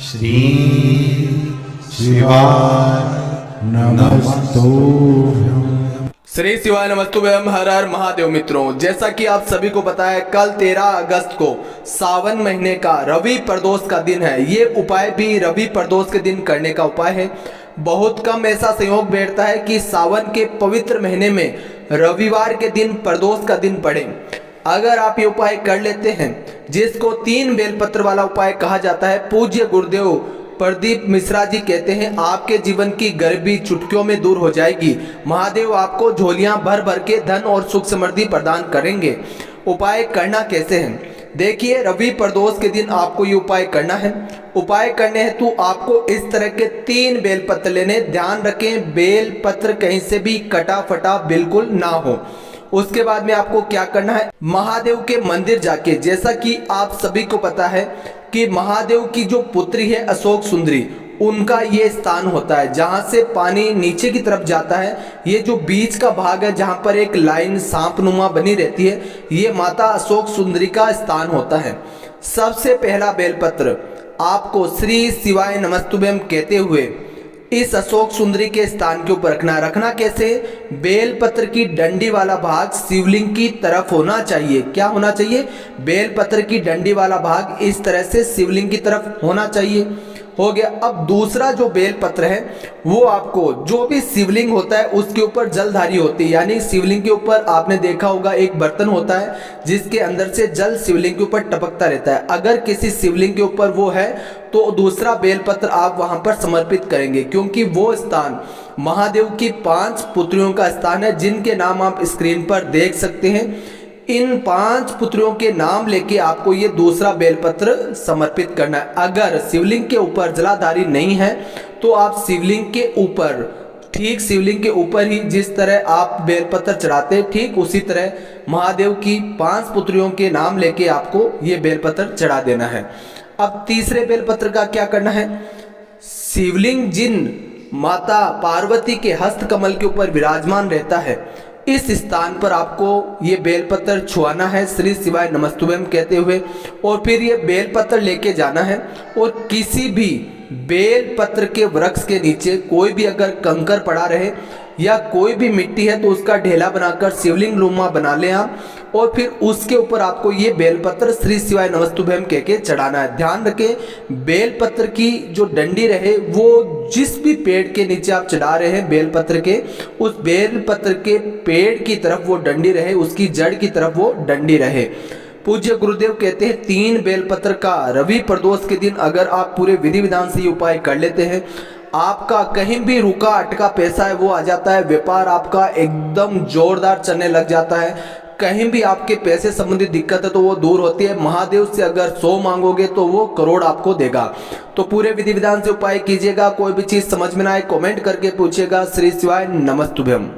श्री शिवाय नमस्तुभ्यं। श्री शिवाय नमस्तुभ्यं। हर हर महादेव। मित्रों, जैसा कि आप सभी को पता है, कल 13 अगस्त को सावन महीने का रवि प्रदोष का दिन है। ये उपाय भी रवि प्रदोष के दिन करने का उपाय है। बहुत कम ऐसा संयोग बैठता है कि सावन के पवित्र महीने में रविवार के दिन प्रदोष का दिन पड़े। अगर आप ये उपाय कर लेते हैं, जिसको 3 बेलपत्र वाला उपाय कहा जाता है, पूज्य गुरुदेव प्रदीप मिश्रा जी कहते हैं, आपके जीवन की गरीबी चुटकियों में दूर हो जाएगी। महादेव आपको झोलियां भर भर के धन और सुख समृद्धि प्रदान करेंगे। उपाय करना कैसे है? देखिए, रवि प्रदोष के दिन आपको ये उपाय करना है। उपाय करने हेतु आपको इस तरह के 3 बेलपत्र लेने। ध्यान रखें, बेलपत्र कहीं से भी कटा फटा बिल्कुल ना हो। उसके बाद में आपको क्या करना है, महादेव के मंदिर जाके, जैसा कि आप सभी को पता है कि महादेव की जो पुत्री है अशोक सुंदरी, उनका ये स्थान होता है जहां से पानी नीचे की तरफ जाता है। ये जो बीच का भाग है जहां पर एक लाइन सांपनुमा बनी रहती है, ये माता अशोक सुंदरी का स्थान होता है। सबसे पहला बेलपत्र आपको श्री शिवाय नमस्तुभ्यं कहते हुए इस अशोक सुंदरी के स्थान के ऊपर रखना कैसे? बेलपत्र की डंडी वाला भाग शिवलिंग की तरफ होना चाहिए। क्या होना चाहिए? बेलपत्र की डंडी वाला भाग इस तरह से शिवलिंग की तरफ होना चाहिए। हो गया। अब दूसरा जो बेलपत्र है वो आपको, जो भी शिवलिंग होता है उसके ऊपर जलधारी होती है, यानी शिवलिंग के ऊपर आपने देखा होगा एक बर्तन होता है जिसके अंदर से जल शिवलिंग के ऊपर टपकता रहता है। अगर किसी शिवलिंग के ऊपर वो है तो दूसरा बेलपत्र आप वहां पर समर्पित करेंगे, क्योंकि वो स्थान महादेव की 5 पुत्रियों का स्थान है, जिनके नाम आप स्क्रीन पर देख सकते हैं। इन 5 पुत्रियों के नाम लेके आपको ये दूसरा बेलपत्र समर्पित करना है। अगर शिवलिंग के ऊपर जलाधारी नहीं है तो आप शिवलिंग के ऊपर, ठीक शिवलिंग के ऊपर ही जिस तरह आप बेलपत्र चढ़ाते हैं, ठीक उसी तरह महादेव की 5 पुत्रियों के नाम लेके आपको ये बेलपत्र चढ़ा देना है। अब तीसरे बेलपत्र का क्या करना है? शिवलिंग जिन माता पार्वती के हस्त कमल के ऊपर विराजमान रहता है, इस स्थान पर आपको ये बेलपत्र छुआना है श्री शिवाय नमस्तुभ्यं कहते हुए, और फिर ये बेलपत्र लेके जाना है और किसी भी बेलपत्र के वृक्ष के नीचे कोई भी अगर कंकर पड़ा रहे या कोई भी मिट्टी है तो उसका ढेला बनाकर शिवलिंग नुमा बना लें आप, और फिर उसके ऊपर आपको ये बेलपत्र श्री शिवाय नमस्तुभ्यं कह के चढ़ाना है। ध्यान रखें, बेलपत्र की जो डंडी रहे वो जिस भी पेड़ के नीचे आप चढ़ा रहे हैं बेलपत्र के, उस बेलपत्र के पेड़ की तरफ वो डंडी रहे, उसकी जड़ की तरफ वो डंडी रहे। पूज्य गुरुदेव कहते हैं 3 बेलपत्र का रवि प्रदोष के दिन अगर आप पूरे विधि विधान से ये उपाय कर लेते हैं, आपका कहीं भी रुका अटका पैसा है वो आ जाता है। व्यापार आपका एकदम जोरदार चलने लग जाता है। कहीं भी आपके पैसे संबंधी दिक्कत है तो वो दूर होती है। महादेव से अगर 100 मांगोगे तो वो करोड़ आपको देगा। तो पूरे विधि विधान से उपाय कीजिएगा। कोई भी चीज समझ में ना आए कमेंट करके पूछिएगा। श्री शिवाय नमस्तुभ्यं।